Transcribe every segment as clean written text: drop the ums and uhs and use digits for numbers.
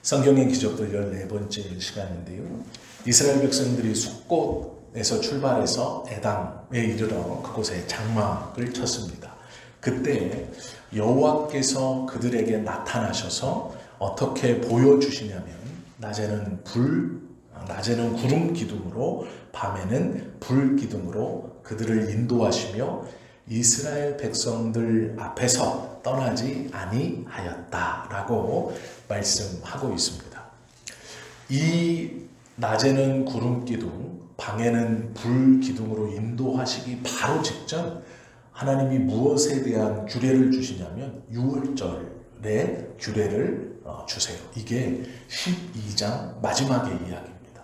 성경의 기적들 14번째 시간인데요. 이스라엘 백성들이 숫곳에서 출발해서 에담에 이르러 그곳에 장막을 쳤습니다. 그때 여호와께서 그들에게 나타나셔서 어떻게 보여주시냐면 낮에는 구름 기둥으로 밤에는 불 기둥으로 그들을 인도하시며 이스라엘 백성들 앞에서 떠나지 아니하였다라고 말씀하고 있습니다. 이 낮에는 구름 기둥, 밤에는 불 기둥으로 인도하시기 바로 직전 하나님이 무엇에 대한 규례를 주시냐면 6월절의 규례를 주세요. 이게 12장 마지막의 이야기입니다.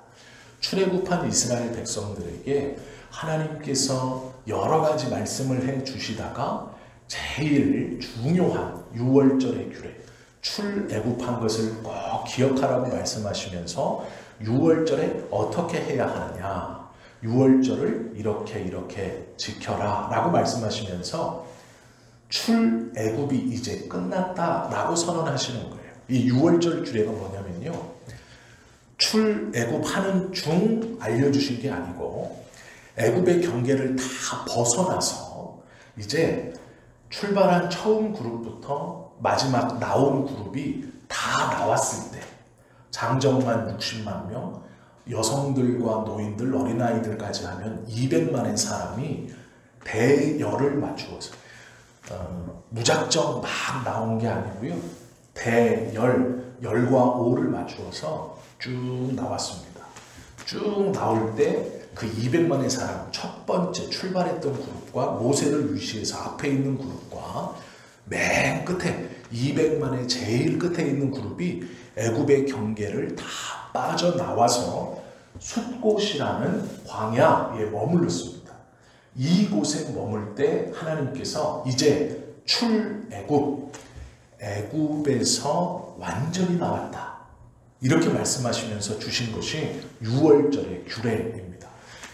출애굽한 이스라엘 백성들에게 하나님께서 여러 가지 말씀을 해 주시다가 제일 중요한 6월절의 규례, 출애굽한 것을 꼭 기억하라고 말씀하시면서 6월절에 어떻게 해야 하느냐, 6월절을 이렇게 지켜라 라고 말씀하시면서 출애굽이 이제 끝났다라고 선언하시는 거예요. 이 6월절 규례가 뭐냐면요, 출애굽하는 중 알려주신 게 아니고 애굽의 경계를 다 벗어나서 이제 출발한 처음 그룹부터 마지막 나온 그룹이 다 나왔을 때 장정만 60만 명, 여성들과 노인들, 어린아이들까지 하면 200만의 사람이 대열을 맞추어서 무작정 막 나온 게 아니고요. 열과 오를 맞추어서 쭉 나왔습니다. 쭉 나올 때 그 200만의 사람, 첫 번째 출발했던 그룹과 모세를 위시해서 앞에 있는 그룹과 맨 끝에 200만의 제일 끝에 있는 그룹이 애굽의 경계를 다 빠져나와서 숫곳이라는 광야에 머물렀습니다. 이곳에 머물 때 하나님께서 이제 애굽에서 완전히 나왔다, 이렇게 말씀하시면서 주신 것이 6월절의 규례입니다.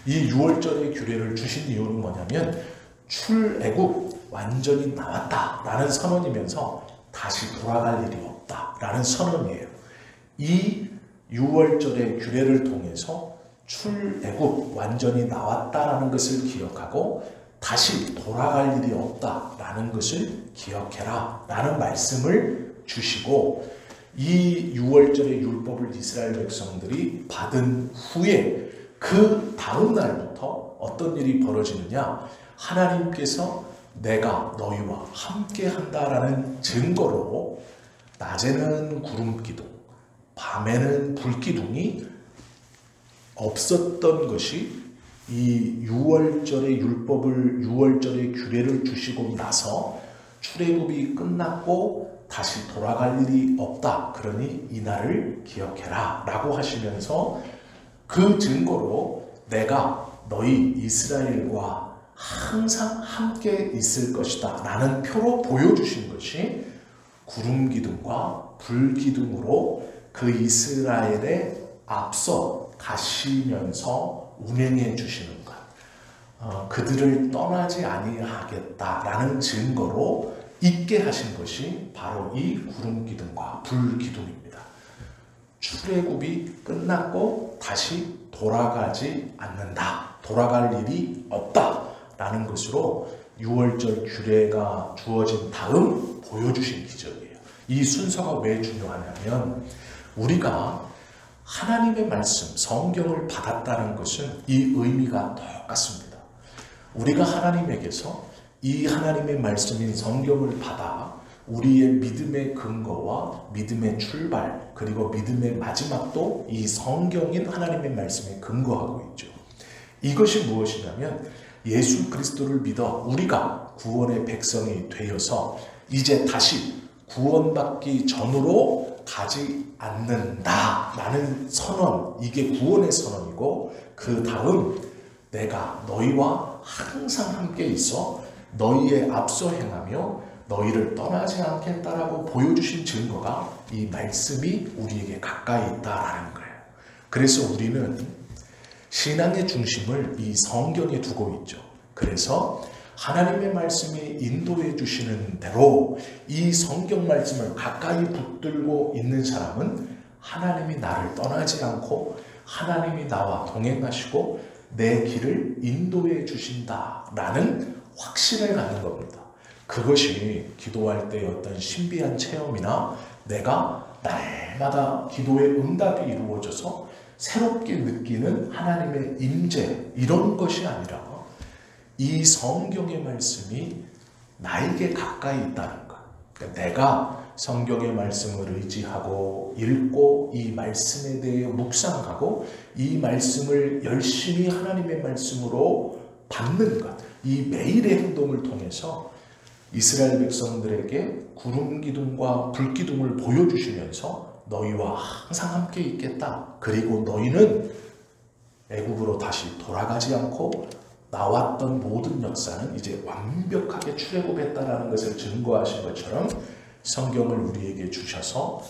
이 6월절의 규례를 주신 이유는 뭐냐면 출애굽 완전히 나왔다라는 선언이면서 다시 돌아갈 일이 없다라는 선언이에요. 이 6월절의 규례를 통해서 출애굽 완전히 나왔다라는 것을 기억하고 다시 돌아갈 일이 없다라는 것을 기억해라 라는 말씀을 주시고, 이 6월절의 율법을 이스라엘 백성들이 받은 후에 그 다음 날부터 어떤 일이 벌어지느냐, 하나님께서 내가 너희와 함께 한다라는 증거로 낮에는 구름 기둥, 밤에는 불 기둥이 없었던 것이 이 6월절의 율법을, 6월절의 규례를 주시고 나서 출애굽이 끝났고 다시 돌아갈 일이 없다, 그러니 이날을 기억해라 라고 하시면서 그 증거로 내가 너희 이스라엘과 항상 함께 있을 것이다 라는 표로 보여주신 것이 구름 기둥과 불 기둥으로 그 이스라엘에 앞서 가시면서 운행해 주시는 것, 그들을 떠나지 아니하겠다라는 증거로 있게 하신 것이 바로 이 구름 기둥과 불 기둥입니다. 출애굽이 끝났고 다시 돌아가지 않는다, 돌아갈 일이 없다라는 것으로 6월절 규례가 주어진 다음 보여주신 기적이에요. 이 순서가 왜 중요하냐면 우리가 하나님의 말씀, 성경을 받았다는 것은 이 의미가 똑같습니다. 우리가 하나님에게서 이 하나님의 말씀인 성경을 받아 우리의 믿음의 근거와 믿음의 출발, 그리고 믿음의 마지막도 이 성경인 하나님의 말씀에 근거하고 있죠. 이것이 무엇이냐면 예수 그리스도를 믿어 우리가 구원의 백성이 되어서 이제 다시 구원받기 전으로 가지 않는다라는 선언, 이게 구원의 선언이고, 그 다음 내가 너희와 항상 함께 있어 너희의 앞서 행하며 너희를 떠나지 않겠다라고 보여주신 증거가 이 말씀이 우리에게 가까이 있다라는 거예요. 그래서 우리는 신앙의 중심을 이 성경에 두고 있죠. 그래서 하나님의 말씀이 인도해 주시는 대로 이 성경 말씀을 가까이 붙들고 있는 사람은 하나님이 나를 떠나지 않고 하나님이 나와 동행하시고 내 길을 인도해 주신다라는 확신을 갖는 겁니다. 그것이 기도할 때의 어떤 신비한 체험이나 내가 날마다 기도의 응답이 이루어져서 새롭게 느끼는 하나님의 임재, 이런 것이 아니라 이 성경의 말씀이 나에게 가까이 있다는 것. 그러니까 내가 성경의 말씀을 의지하고 읽고 이 말씀에 대해 묵상하고 이 말씀을 열심히 하나님의 말씀으로 받는 것, 이 매일의 행동을 통해서 이스라엘 백성들에게 구름 기둥과 불 기둥을 보여주시면서 너희와 항상 함께 있겠다. 그리고 너희는 애굽으로 다시 돌아가지 않고 나왔던 모든 역사는 이제 완벽하게 출애굽했다라는 것을 증거하신 것처럼 성경을 우리에게 주셔서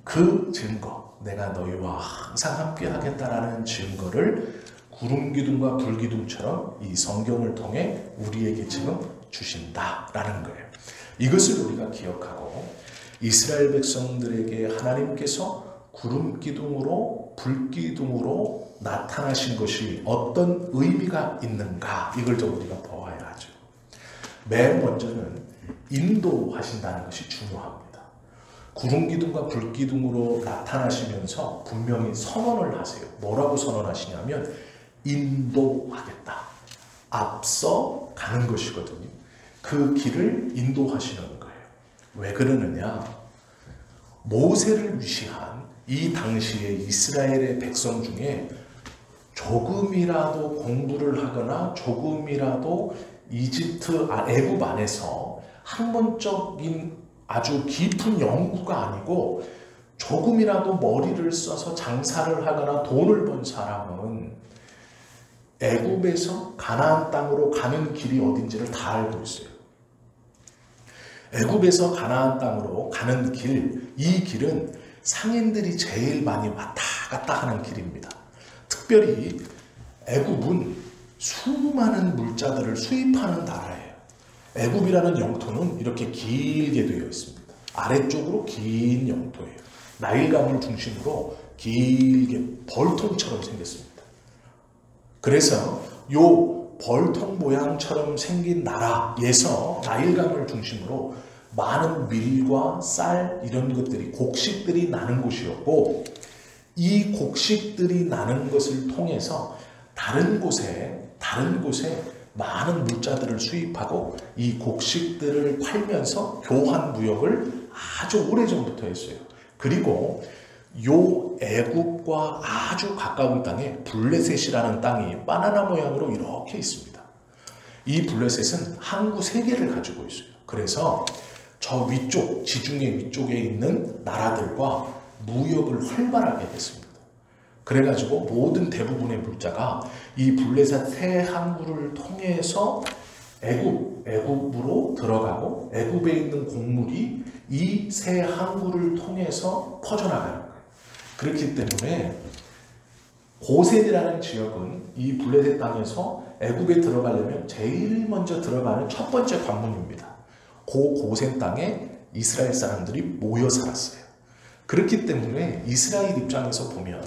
그 증거, 내가 너희와 항상 함께 하겠다라는 증거를 구름 기둥과 불 기둥처럼 이 성경을 통해 우리에게 지금 주신다라는 거예요. 이것을 우리가 기억하고 이스라엘 백성들에게 하나님께서 구름 기둥으로 불 기둥으로 나타나신 것이 어떤 의미가 있는가, 이걸 좀 우리가 보아야 하죠. 맨 먼저는 인도하신다는 것이 중요합니다. 구름 기둥과 불 기둥으로 나타나시면서 분명히 선언을 하세요. 뭐라고 선언하시냐면 인도하겠다. 앞서 가는 것이거든요. 그 길을 인도하시는 거예요. 왜 그러느냐? 모세를 위시한 이 당시의 이스라엘의 백성 중에 조금이라도 공부를 하거나 조금이라도 애굽 안에서 학문적인 아주 깊은 연구가 아니고 조금이라도 머리를 써서 장사를 하거나 돈을 번 사람은 애굽에서 가나안 땅으로 가는 길이 어딘지를 다 알고 있어요. 애굽에서 가나안 땅으로 가는 길, 이 길은 상인들이 제일 많이 왔다 갔다 하는 길입니다. 특별히 애굽은 수많은 물자들을 수입하는 나라예요. 애굽이라는 영토는 이렇게 길게 되어 있습니다. 아래쪽으로 긴 영토예요. 나일강을 중심으로 길게 벌통처럼 생겼습니다. 그래서 요 벌통 모양처럼 생긴 나라에서 나일강을 중심으로 많은 밀과 쌀 이런 것들이 곡식들이 나는 곳이었고, 이 곡식들이 나는 것을 통해서 다른 곳에 많은 물자들을 수입하고 이 곡식들을 팔면서 교환 무역을 아주 오래전부터 했어요. 그리고 요 애굽과 아주 가까운 땅에 블레셋이라는 땅이 바나나 모양으로 이렇게 있습니다. 이 블레셋은 항구 3개를 가지고 있어요. 그래서 저 위쪽, 지중해 위쪽에 있는 나라들과 무역을 활발하게 했습니다. 그래가지고 모든 대부분의 물자가 이 블레셋 세 항구를 통해서 애굽으로 들어가고 애굽에 있는 곡물이 이 세 항구를 통해서 퍼져나가는 거예요. 그렇기 때문에 고센이라는 지역은 이 블레셋 땅에서 애굽에 들어가려면 제일 먼저 들어가는 첫 번째 관문입니다. 고센 땅에 이스라엘 사람들이 모여 살았어요. 그렇기 때문에 이스라엘 입장에서 보면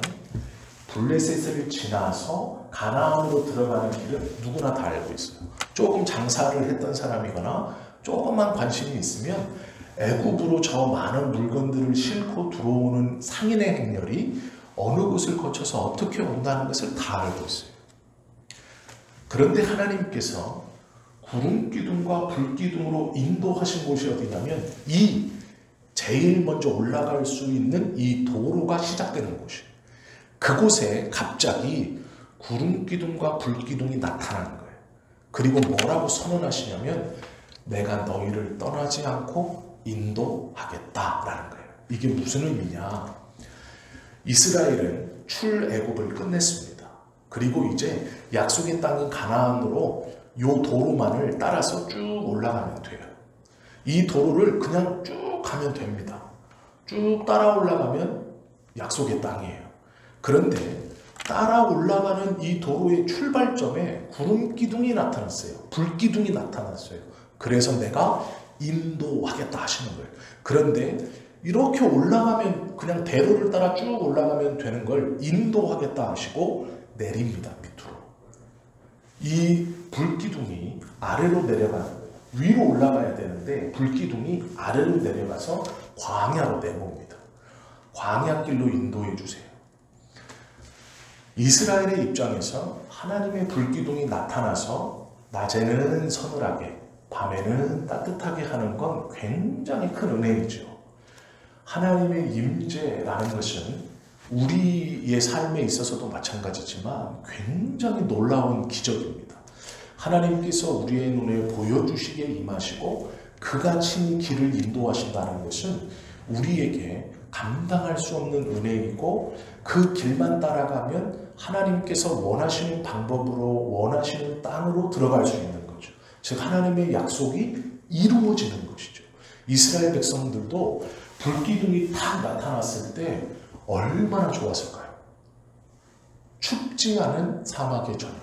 블레셋을 지나서 가나안으로 들어가는 길은 누구나 다 알고 있어요. 조금 장사를 했던 사람이거나 조금만 관심이 있으면 애굽으로 저 많은 물건들을 싣고 들어오는 상인의 행렬이 어느 곳을 거쳐서 어떻게 온다는 것을 다 알고 있어요. 그런데 하나님께서 구름 기둥과 불 기둥으로 인도하신 곳이 어디냐면 이 제일 먼저 올라갈 수 있는 이 도로가 시작되는 곳이에요. 그곳에 갑자기 구름 기둥과 불 기둥이 나타나는 거예요. 그리고 뭐라고 선언하시냐면 내가 너희를 떠나지 않고 인도하겠다라는 거예요. 이게 무슨 의미냐? 이스라엘은 출애굽을 끝냈습니다. 그리고 이제 약속의 땅인 가나안으로 요 도로만을 따라서 쭉 올라가면 돼요. 이 도로를 그냥 쭉 가면 됩니다. 쭉 따라 올라가면 약속의 땅이에요. 그런데 따라 올라가는 이 도로의 출발점에 구름 기둥이 나타났어요. 불 기둥이 나타났어요. 그래서 내가 인도하겠다 하시는 거예요. 그런데 이렇게 올라가면 그냥 대로를 따라 쭉 올라가면 되는 걸 인도하겠다 하시고 내립니다. 밑으로. 이 불기둥이 아래로 위로 올라가야 되는데 불기둥이 아래로 내려가서 광야로 내모읍니다. 광야길로 인도해 주세요. 이스라엘의 입장에서 하나님의 불기둥이 나타나서 낮에는 서늘하게 밤에는 따뜻하게 하는 건 굉장히 큰 은혜이죠. 하나님의 임재라는 것은 우리의 삶에 있어서도 마찬가지지만 굉장히 놀라운 기적입니다. 하나님께서 우리의 눈에 보여주시기에 임하시고 그가 친히 길을 인도하신다는 것은 우리에게 감당할 수 없는 은혜이고 그 길만 따라가면 하나님께서 원하시는 방법으로 원하시는 땅으로 들어갈 수 있는 거죠. 즉 하나님의 약속이 이루어지는 것이죠. 이스라엘 백성들도 불기둥이 탁 나타났을 때 얼마나 좋았을까요? 춥지 않은 사막의 저녁,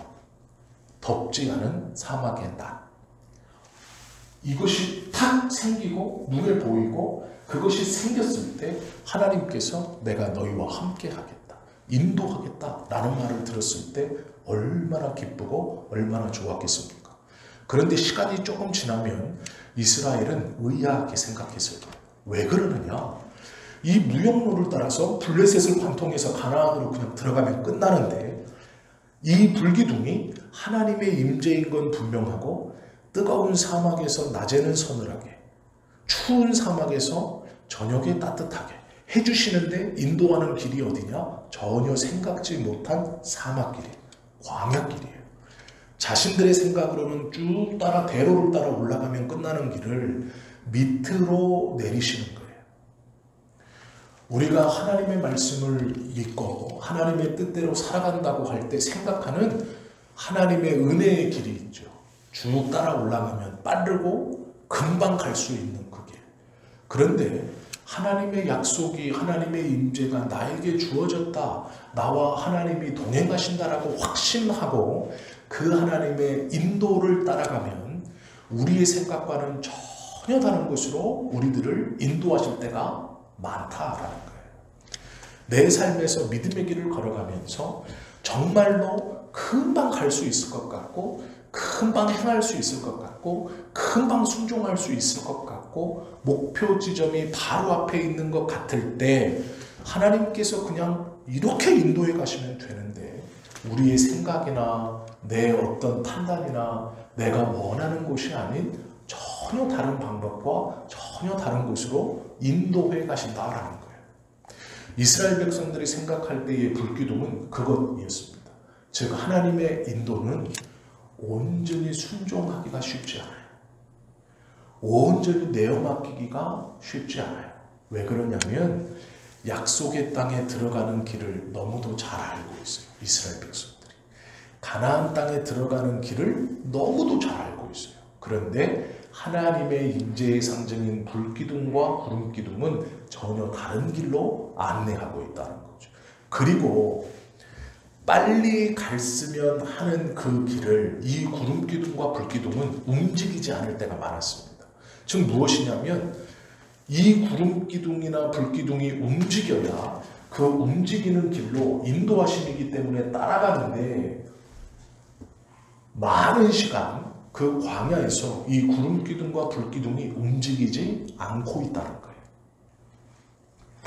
덥지 않은 사막의 낮. 이것이 탁 생기고 눈에 보이고 그것이 생겼을 때 하나님께서 내가 너희와 함께 하겠다, 인도하겠다 라는 말을 들었을 때 얼마나 기쁘고 얼마나 좋았겠습니까? 그런데 시간이 조금 지나면 이스라엘은 의아하게 생각했을 거예요. 왜 그러느냐? 이 무역로를 따라서 블레셋을 관통해서 가나안으로 그냥 들어가면 끝나는데 이 불기둥이 하나님의 임재인 건 분명하고 뜨거운 사막에서 낮에는 서늘하게 추운 사막에서 저녁에 따뜻하게 해주시는데 인도하는 길이 어디냐? 전혀 생각지 못한 사막길이에요. 광야길이에요. 자신들의 생각으로는 쭉 따라 대로를 따라 올라가면 끝나는 길을 밑으로 내리시는 거예요. 우리가 하나님의 말씀을 믿고 하나님의 뜻대로 살아간다고 할 때 생각하는 하나님의 은혜의 길이 있죠. 쭉 따라 올라가면 빠르고 금방 갈 수 있는 그 길. 그런데 하나님의 약속이 하나님의 임재가 나에게 주어졌다. 나와 하나님이 동행하신다라고 확신하고 그 하나님의 인도를 따라가면 우리의 생각과는 전혀 다른 곳으로 우리들을 인도하실 때가 많다라는 거예요. 내 삶에서 믿음의 길을 걸어가면서 정말로 금방 갈 수 있을 것 같고 금방 행할 수 있을 것 같고 금방 순종할 수 있을 것 같고 목표 지점이 바로 앞에 있는 것 같을 때 하나님께서 그냥 이렇게 인도해 가시면 되는데 우리의 생각이나 내 어떤 판단이나 내가 원하는 곳이 아닌 전혀 다른 방법과 전혀 다른 곳으로 인도해 가신다라는 거예요. 이스라엘 백성들이 생각할 때의 불기둥은 그것이었습니다. 즉 하나님의 인도는 온전히 순종하기가 쉽지 않아요. 온전히 내어 맡기기가 쉽지 않아요. 왜 그러냐면 약속의 땅에 들어가는 길을 너무도 잘 알고 있어요. 이스라엘 백성들이. 가나안 땅에 들어가는 길을 너무도 잘 알고 있어요. 그런데 하나님의 임재의 상징인 불기둥과 구름기둥은 전혀 다른 길로 안내하고 있다는 거죠. 그리고 빨리 갔으면 하는 그 길을 이 구름기둥과 불기둥은 움직이지 않을 때가 많았습니다. 즉 무엇이냐면 이 구름기둥이나 불기둥이 움직여야 그 움직이는 길로 인도하심이기 때문에 따라가는데 많은 시간 그 광야에서 이 구름기둥과 불기둥이 움직이지 않고 있다는 거예요.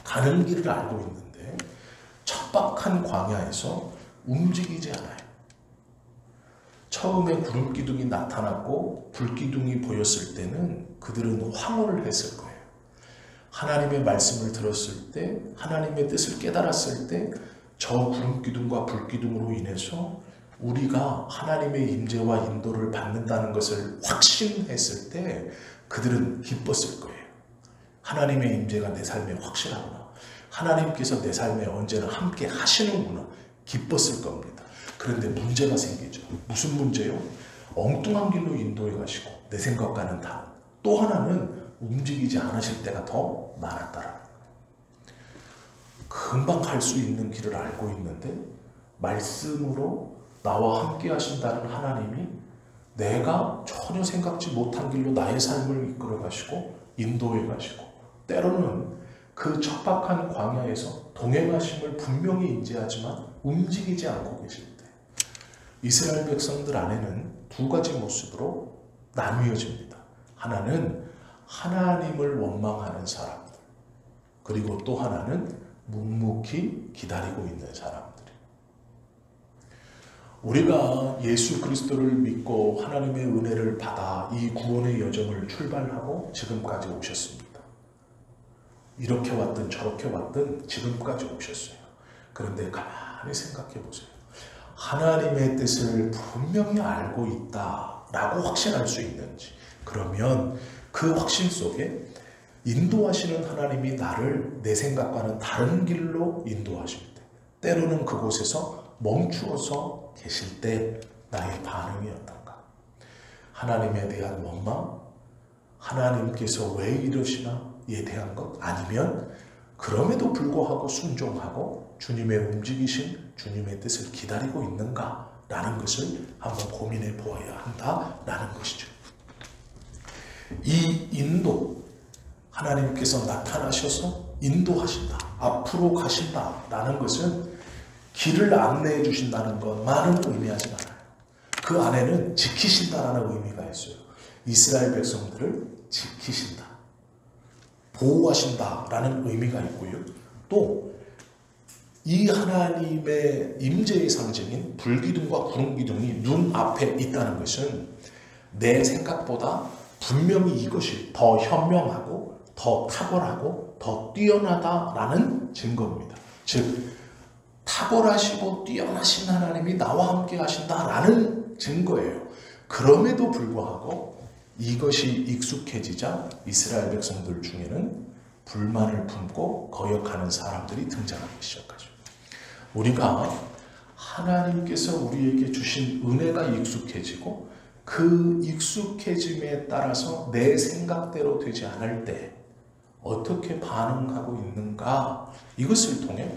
가는 길을 알고 있는데 척박한 광야에서 움직이지 않아요. 처음에 구름기둥이 나타났고 불기둥이 보였을 때는 그들은 황홀을 했을 거예요. 하나님의 말씀을 들었을 때 하나님의 뜻을 깨달았을 때 저 구름기둥과 불기둥으로 인해서 우리가 하나님의 임재와 인도를 받는다는 것을 확신했을 때 그들은 기뻤을 거예요. 하나님의 임재가 내 삶에 확실하구나. 하나님께서 내 삶에 언제나 함께 하시는구나. 기뻤을 겁니다. 그런데 문제가 생기죠. 무슨 문제요? 엉뚱한 길로 인도해 가시고 내 생각과는 다른 또 하나는 움직이지 않으실 때가 더 많았다라는 거예요. 금방 갈 수 있는 길을 알고 있는데 말씀으로 나와 함께 하신다는 하나님이 내가 전혀 생각지 못한 길로 나의 삶을 이끌어 가시고 인도해 가시고 때로는 그 척박한 광야에서 동행하심을 분명히 인지하지만 움직이지 않고 계실 때 이스라엘 백성들 안에는 두 가지 모습으로 나뉘어집니다. 하나는 하나님을 원망하는 사람들, 그리고 또 하나는 묵묵히 기다리고 있는 사람들. 우리가 예수 그리스도를 믿고 하나님의 은혜를 받아 이 구원의 여정을 출발하고 지금까지 오셨습니다. 이렇게 왔든 저렇게 왔든 지금까지 오셨어요. 그런데 가만히 생각해 보세요. 하나님의 뜻을 분명히 알고 있다라고 확신할 수 있는지, 그러면 그 확신 속에 인도하시는 하나님이 나를 내 생각과는 다른 길로 인도하실 때, 때로는 그곳에서 멈추어서 계실 때 나의 반응이 어떤가? 하나님에 대한 원망? 하나님께서 왜 이러시나에 대한 것? 아니면 그럼에도 불구하고 순종하고 주님의 움직이신 주님의 뜻을 기다리고 있는가라는 것을 한번 고민해 보아야 한다라는 것이죠. 이 인도, 하나님께서 나타나셔서 인도하신다, 앞으로 가신다라는 것은 길을 안내해 주신다는 것만은 의미하지 않아요. 그 안에는 지키신다라는 의미가 있어요. 이스라엘 백성들을 지키신다, 보호하신다라는 의미가 있고요. 또 이 하나님의 임재의 상징인 불기둥과 구름기둥이 눈앞에 있다는 것은 내 생각보다 분명히 이것이 더 현명하고 더 탁월하고 더 뛰어나다라는 증거입니다. 즉 탁월하시고 뛰어나신 하나님이 나와 함께 하신다라는 증거예요. 그럼에도 불구하고 이것이 익숙해지자 이스라엘 백성들 중에는 불만을 품고 거역하는 사람들이 등장하기 시작하죠. 우리가 하나님께서 우리에게 주신 은혜가 익숙해지고 그 익숙해짐에 따라서 내 생각대로 되지 않을 때 어떻게 반응하고 있는가, 이것을 통해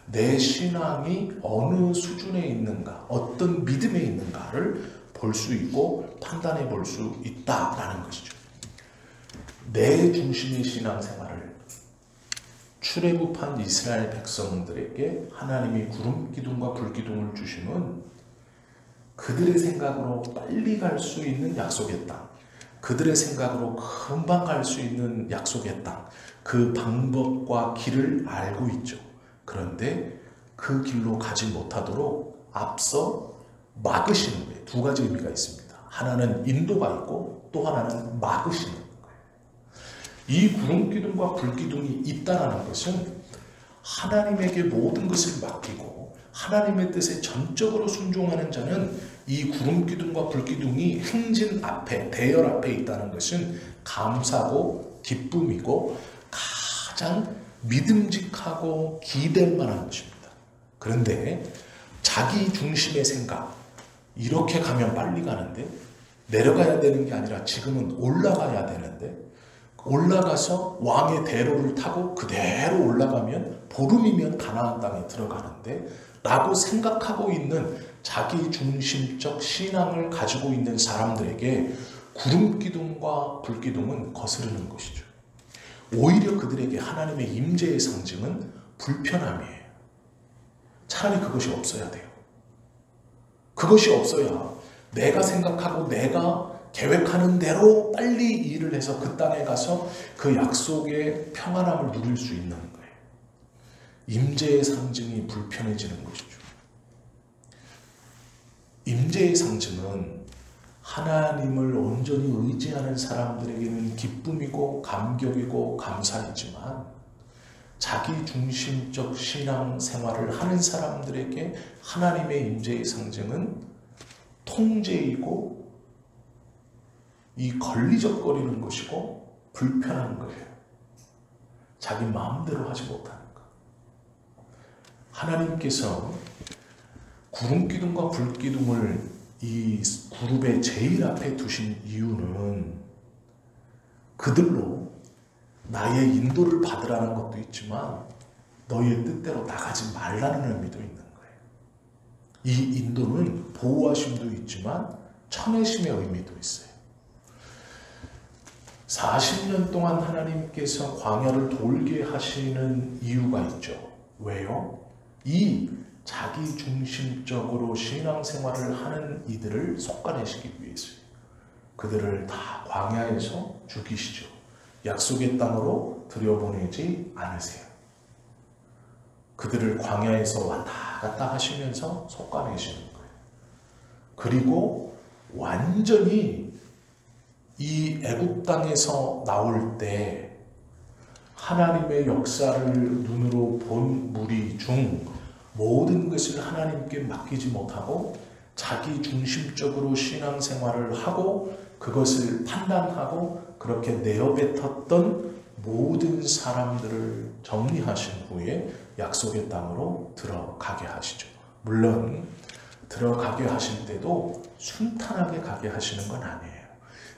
내 신앙이 어느 수준에 있는가, 어떤 믿음에 있는가를 볼 수 있고 판단해 볼 수 있다라는 것이죠. 내 중심의 신앙생활을 출애굽한 이스라엘 백성들에게 하나님이 구름 기둥과 불 기둥을 주심은 그들의 생각으로 빨리 갈 수 있는 약속의 땅, 그들의 생각으로 금방 갈 수 있는 약속의 땅, 그 방법과 길을 알고 있죠. 그런데 그 길로 가지 못하도록 앞서 막으시는 거예요. 두 가지 의미가 있습니다. 하나는 인도가 있고 또 하나는 막으시는 거예요. 이 구름기둥과 불기둥이 있다는 것은 하나님에게 모든 것을 맡기고 하나님의 뜻에 전적으로 순종하는 자는 이 구름기둥과 불기둥이 행진 앞에, 대열 앞에 있다는 것은 감사고 기쁨이고 가장 믿음직하고 기댈 만한 것입니다. 그런데 자기 중심의 생각, 이렇게 가면 빨리 가는데 내려가야 되는 게 아니라 지금은 올라가야 되는데 올라가서 왕의 대로를 타고 그대로 올라가면 보름이면 가나안 땅에 들어가는데 라고 생각하고 있는 자기 중심적 신앙을 가지고 있는 사람들에게 구름기둥과 불기둥은 거스르는 것이죠. 오히려 그들에게 하나님의 임재의 상징은 불편함이에요. 차라리 그것이 없어야 돼요. 그것이 없어야 내가 생각하고 내가 계획하는 대로 빨리 일을 해서 그 땅에 가서 그 약속의 평안함을 누릴 수 있는 거예요. 임재의 상징이 불편해지는 것이죠. 임재의 상징은 하나님을 온전히 의지하는 사람들에게는 기쁨이고 감격이고 감사이지만 자기 중심적 신앙 생활을 하는 사람들에게 하나님의 임재의 상징은 통제이고 이 걸리적거리는 것이고 불편한 거예요. 자기 마음대로 하지 못하는 것. 하나님께서 구름기둥과 불기둥을 이 그룹의 제일 앞에 두신 이유는 그들로 나의 인도를 받으라는 것도 있지만 너희의 뜻대로 나가지 말라는 의미도 있는 거예요. 이 인도는 보호하심도 있지만 청해심의 의미도 있어요. 40년 동안 하나님께서 광야를 돌게 하시는 이유가 있죠. 왜요? 이 자기 중심적으로 신앙생활을 하는 이들을 속아내시기 위해서요. 그들을 다 광야에서 죽이시죠. 약속의 땅으로 들여보내지 않으세요. 그들을 광야에서 왔다 갔다 하시면서 속아내시는 거예요. 그리고 완전히 이 애굽 땅에서 나올 때 하나님의 역사를 눈으로 본 무리 중 모든 것을 하나님께 맡기지 못하고 자기 중심적으로 신앙생활을 하고 그것을 판단하고 그렇게 내어뱉었던 모든 사람들을 정리하신 후에 약속의 땅으로 들어가게 하시죠. 물론 들어가게 하실 때도 순탄하게 가게 하시는 건 아니에요.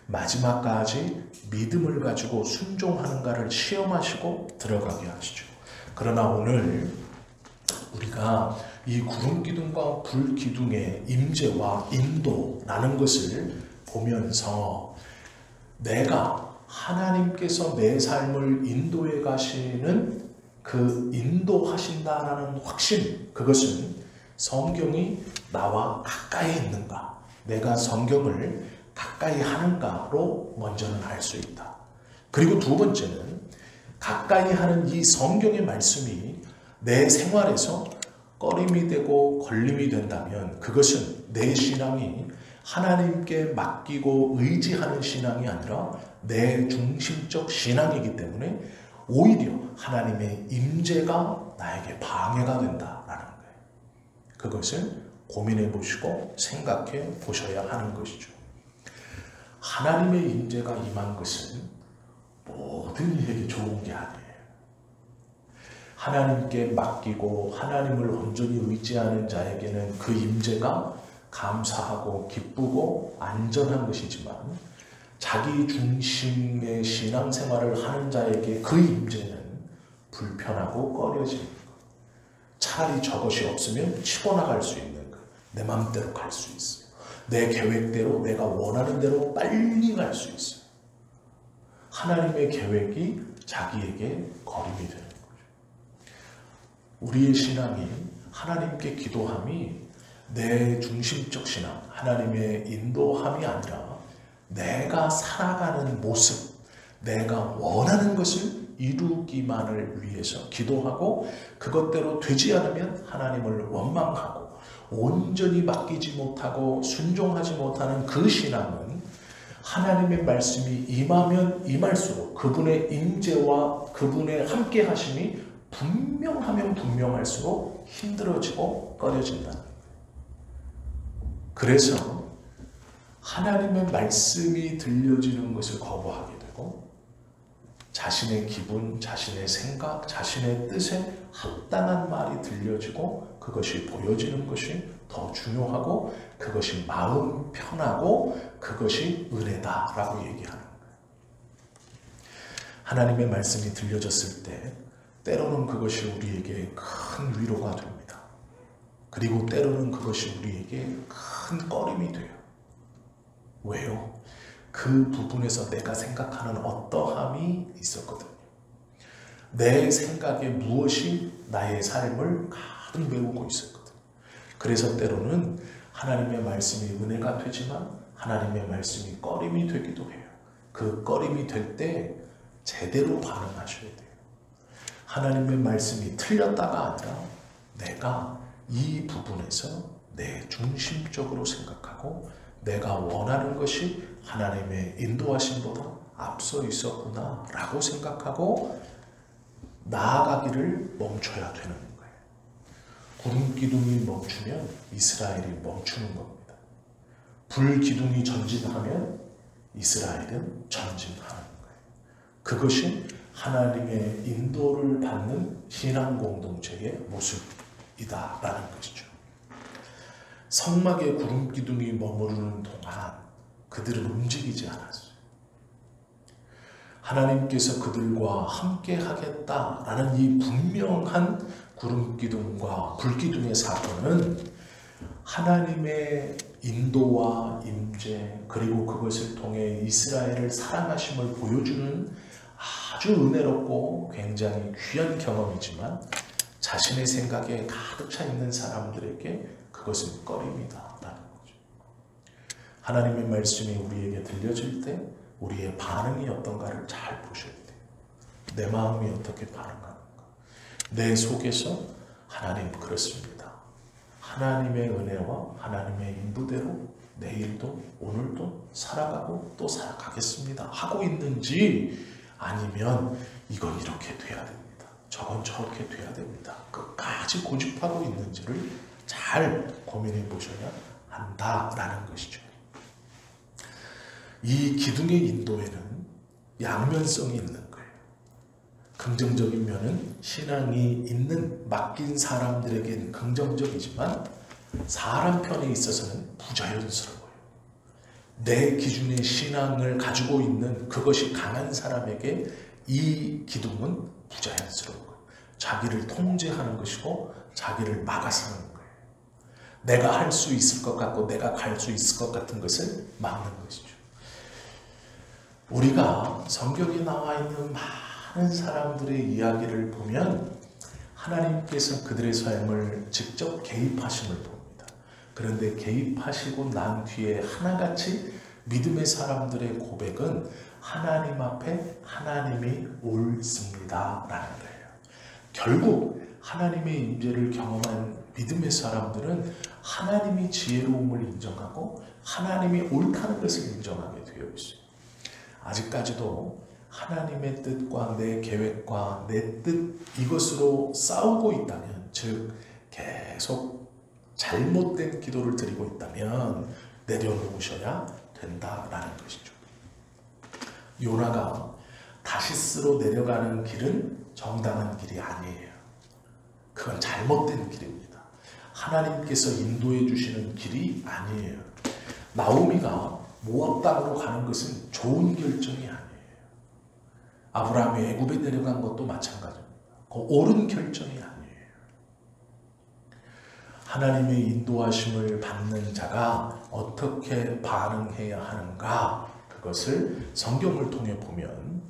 마지막까지 믿음을 가지고 순종하는가를 시험하시고 들어가게 하시죠. 그러나 오늘 우리가 이 구름기둥과 불기둥의 임재와 인도라는 것을 보면서 내가 하나님께서 내 삶을 인도해 가시는 그 인도하신다라는 확신, 그것은 성경이 나와 가까이 있는가, 내가 성경을 가까이 하는가로 먼저는 알 수 있다. 그리고 두 번째는 가까이 하는 이 성경의 말씀이 내 생활에서 꺼림이 되고 걸림이 된다면 그것은 내 신앙이 하나님께 맡기고 의지하는 신앙이 아니라 내 중심적 신앙이기 때문에 오히려 하나님의 임재가 나에게 방해가 된다라는 거예요. 그것을 고민해 보시고 생각해 보셔야 하는 것이죠. 하나님의 임재가 임한 것은 모든 이에게 좋은 게 아니에요. 하나님께 맡기고 하나님을 온전히 의지하는 자에게는 그 임재가 감사하고 기쁘고 안전한 것이지만 자기 중심의 신앙생활을 하는 자에게 그 임재는 불편하고 꺼려지는 것. 차라리 저것이 없으면 치고 나갈 수 있는 것. 내 마음대로 갈 수 있어요. 내 계획대로 내가 원하는 대로 빨리 갈 수 있어요. 하나님의 계획이 자기에게 거림이 되는 거죠. 우리의 신앙이 하나님께 기도함이 내 중심적 신앙, 하나님의 인도함이 아니라 내가 살아가는 모습, 내가 원하는 것을 이루기만을 위해서 기도하고 그것대로 되지 않으면 하나님을 원망하고 온전히 맡기지 못하고 순종하지 못하는 그 신앙은 하나님의 말씀이 임하면 임할수록 그분의 임재와 그분의 함께 하심이 분명하면 분명할수록 힘들어지고 꺼려진다는 거예요. 그래서 하나님의 말씀이 들려지는 것을 거부하게 되고 자신의 기분, 자신의 생각, 자신의 뜻에 합당한 말이 들려지고 그것이 보여지는 것이 더 중요하고 그것이 마음 편하고 그것이 은혜다라고 얘기하는 거예요. 하나님의 말씀이 들려졌을 때 때로는 그것이 우리에게 큰 위로가 됩니다. 그리고 때로는 그것이 우리에게 큰 꺼림이 돼요. 왜요? 그 부분에서 내가 생각하는 어떠함이 있었거든요. 내 생각에 무엇이 나의 삶을 가득 메우고 있었거든요. 그래서 때로는 하나님의 말씀이 은혜가 되지만 하나님의 말씀이 꺼림이 되기도 해요. 그 꺼림이 될 때 제대로 반응하셔야 돼요. 하나님의 말씀이 틀렸다가 아니라 내가 이 부분에서 내 중심적으로 생각하고 내가 원하는 것이 하나님의 인도하심보다 앞서 있었구나 라고 생각하고 나아가기를 멈춰야 되는 거예요. 구름기둥이 멈추면 이스라엘이 멈추는 겁니다. 불기둥이 전진하면 이스라엘은 전진하는 거예요. 그것이 하나님의 인도를 받는 신앙 공동체의 모습이다라는 것이죠. 성막에 구름기둥이 머무르는 동안 그들은 움직이지 않았어요. 하나님께서 그들과 함께 하겠다라는 이 분명한 구름기둥과 불기둥의 사건은 하나님의 인도와 임재 그리고 그것을 통해 이스라엘을 사랑하심을 보여주는 아주 은혜롭고 굉장히 귀한 경험이지만 자신의 생각에 가득 차 있는 사람들에게 그것은 꺼림이다 라는 거죠. 하나님의 말씀이 우리에게 들려질 때 우리의 반응이 어떤가를 잘 보셔야 돼요. 내 마음이 어떻게 반응하는가. 내 속에서 하나님 그렇습니다. 하나님의 은혜와 하나님의 인도대로 내일도 오늘도 살아가고 또 살아가겠습니다 하고 있는지, 아니면 이건 이렇게 돼야 됩니다, 저건 저렇게 돼야 됩니다, 끝까지 고집하고 있는지를 잘 고민해 보셔야 한다라는 것이죠. 이 기둥의 인도에는 양면성이 있는 거예요. 긍정적인 면은 신앙이 있는 맡긴 사람들에겐 긍정적이지만 사람 편에 있어서는 부자연스러워요. 내 기준의 신앙을 가지고 있는 그것이 강한 사람에게 이 기둥은 부자연스러운 거예요. 자기를 통제하는 것이고 자기를 막아서는 거예요. 내가 할 수 있을 것 같고 내가 갈 수 있을 것 같은 것을 막는 것이죠. 우리가 성경에 나와 있는 많은 사람들의 이야기를 보면 하나님께서 그들의 삶을 직접 개입하심을 봅니다. 그런데 개입하시고 난 뒤에 하나같이 믿음의 사람들의 고백은 하나님 앞에 하나님이 옳습니다 라는 거예요. 결국 하나님의 임재를 경험한 믿음의 사람들은 하나님이 지혜로움을 인정하고 하나님이 옳다는 것을 인정하게 되어 있어요. 아직까지도 하나님의 뜻과 내 계획과 내 뜻 이것으로 싸우고 있다면, 즉 계속 잘못된 기도를 드리고 있다면 내려놓으셔야 된다라는 것이죠. 요나가 다시스로 내려가는 길은 정당한 길이 아니에요. 그건 잘못된 길입니다. 하나님께서 인도해 주시는 길이 아니에요. 나오미가 모압 땅으로 가는 것은 좋은 결정이 아니에요. 아브라함이 애굽에 내려간 것도 마찬가지입니다. 그 옳은 결정이 아니에요. 하나님의 인도하심을 받는 자가 어떻게 반응해야 하는가, 그것을 성경을 통해 보면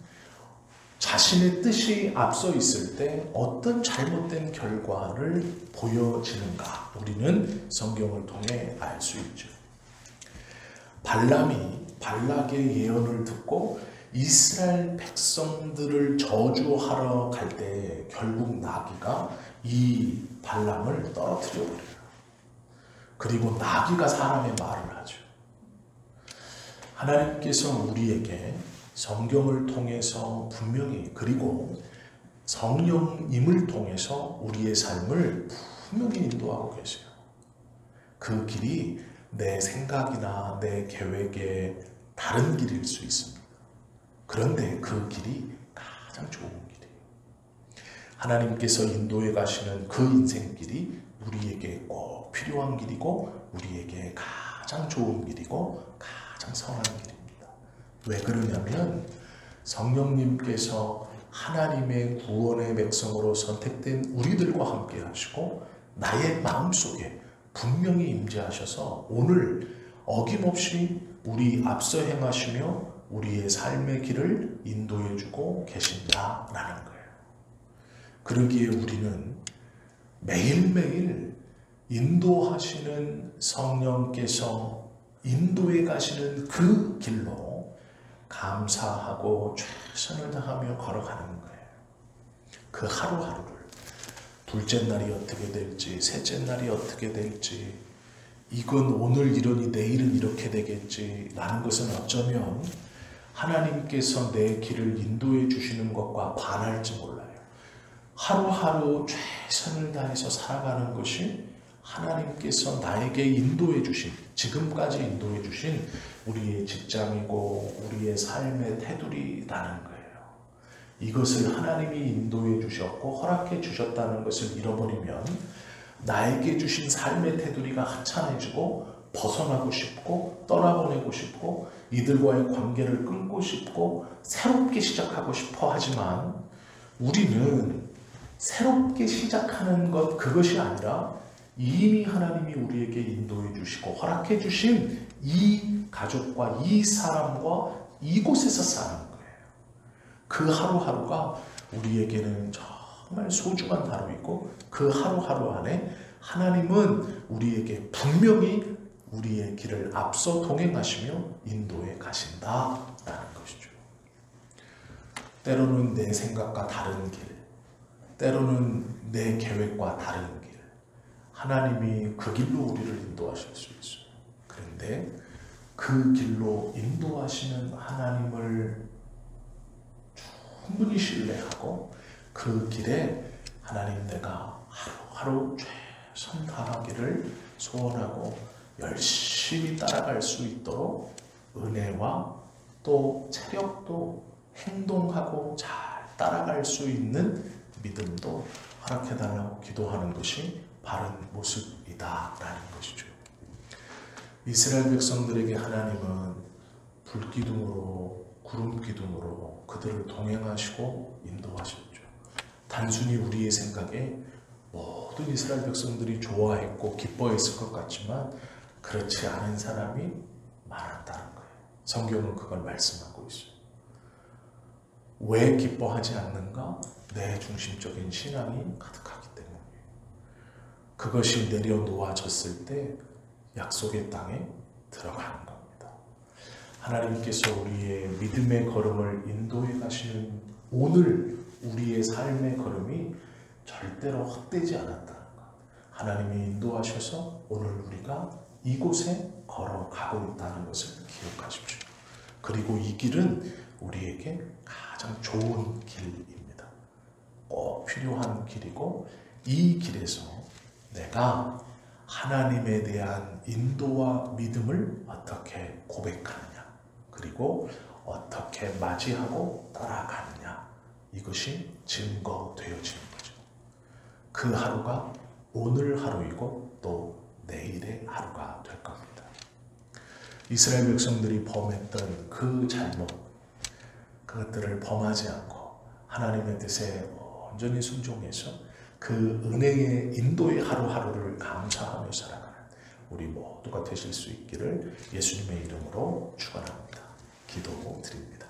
자신의 뜻이 앞서 있을 때 어떤 잘못된 결과를 보여지는가 우리는 성경을 통해 알 수 있죠. 발람이 발락의 예언을 듣고 이스라엘 백성들을 저주하러 갈 때 결국 나귀가 이 발람을 떨어뜨려 버려요. 그리고 나귀가 사람의 말을 하죠. 하나님께서 우리에게 성경을 통해서 분명히, 그리고 성령님을 통해서 우리의 삶을 분명히 인도하고 계세요. 그 길이 내 생각이나 내 계획의 다른 길일 수 있습니다. 그런데 그 길이 가장 좋은 길이에요. 하나님께서 인도해 가시는 그 인생길이 우리에게 꼭 필요한 길이고 우리에게 가장 좋은 길이고 가장 선한 길입니다. 왜 그러냐면 성령님께서 하나님의 구원의 백성으로 선택된 우리들과 함께 하시고 나의 마음속에 분명히 임재하셔서 오늘 어김없이 우리 앞서 행하시며 우리의 삶의 길을 인도해 주고 계신다라는 거예요. 그러기에 우리는 매일매일 인도하시는 성령께서 인도해 가시는 그 길로 감사하고 최선을 다하며 걸어가는 거예요. 그 하루하루를, 둘째 날이 어떻게 될지, 셋째 날이 어떻게 될지, 이건 오늘 이러니 내일은 이렇게 되겠지 라는 것은 어쩌면 하나님께서 내 길을 인도해 주시는 것과 반할지 몰라요. 하루하루 최선을 다해서 살아가는 것이 하나님께서 나에게 인도해 주신, 지금까지 인도해 주신 우리의 직장이고 우리의 삶의 테두리라는 거예요. 이것을 하나님이 인도해 주셨고 허락해 주셨다는 것을 잃어버리면 나에게 주신 삶의 테두리가 하찮아지고 벗어나고 싶고 떠나보내고 싶고 이들과의 관계를 끊고 싶고 새롭게 시작하고 싶어 하지만 우리는 새롭게 시작하는 것, 그것이 아니라 이미 하나님이 우리에게 인도해 주시고 허락해 주신 이 가족과 이 사람과 이곳에서 사는 거예요. 그 하루하루가 우리에게는 정말 소중한 하루이고 그 하루하루 안에 하나님은 우리에게 분명히 우리의 길을 앞서 동행하시며 인도해 가신다라는 것이죠. 때로는 내 생각과 다른 길, 때로는 내 계획과 다른 길, 하나님이 그 길로 우리를 인도하실 수 있어요. 그런데 그 길로 인도하시는 하나님을 충분히 신뢰하고 그 길에 하나님 내가 하루하루 최선 다하기를 소원하고 열심히 따라갈 수 있도록 은혜와 또 체력도 행동하고 잘 따라갈 수 있는 믿음도 허락해달라고 기도하는 것이 바른 모습이다라는 것이죠. 이스라엘 백성들에게 하나님은 불기둥으로 구름기둥으로 그들을 동행하시고 인도하셨죠. 단순히 우리의 생각에 모든 이스라엘 백성들이 좋아했고 기뻐했을 것 같지만 그렇지 않은 사람이 많았다는 거예요. 성경은 그걸 말씀하고 있어요. 왜 기뻐하지 않는가? 내 중심적인 신앙이 가득하기 때문이에요. 그것이 내려놓아졌을 때 약속의 땅에 들어가는 겁니다. 하나님께서 우리의 믿음의 걸음을 인도해 가시는 오늘 우리의 삶의 걸음이 절대로 헛되지 않았다는 것. 하나님이 인도하셔서 오늘 우리가 이곳에 걸어가고 있다는 것을 기억하십시오. 그리고 이 길은 우리에게 가장 좋은 길입니다. 꼭 필요한 길이고 이 길에서 내가 하나님에 대한 인도와 믿음을 어떻게 고백하느냐 그리고 어떻게 맞이하고 따라가느냐 이것이 증거되어지는 거죠. 그 하루가 오늘 하루이고 또 내일의 하루가 될 겁니다. 이스라엘 백성들이 범했던 그 잘못 그것들을 범하지 않고 하나님의 뜻에 온전히 순종해서 그 은혜의 인도의 하루하루를 감사하며 살아가는 우리 모두가 되실 수 있기를 예수님의 이름으로 축원합니다. 기도드립니다.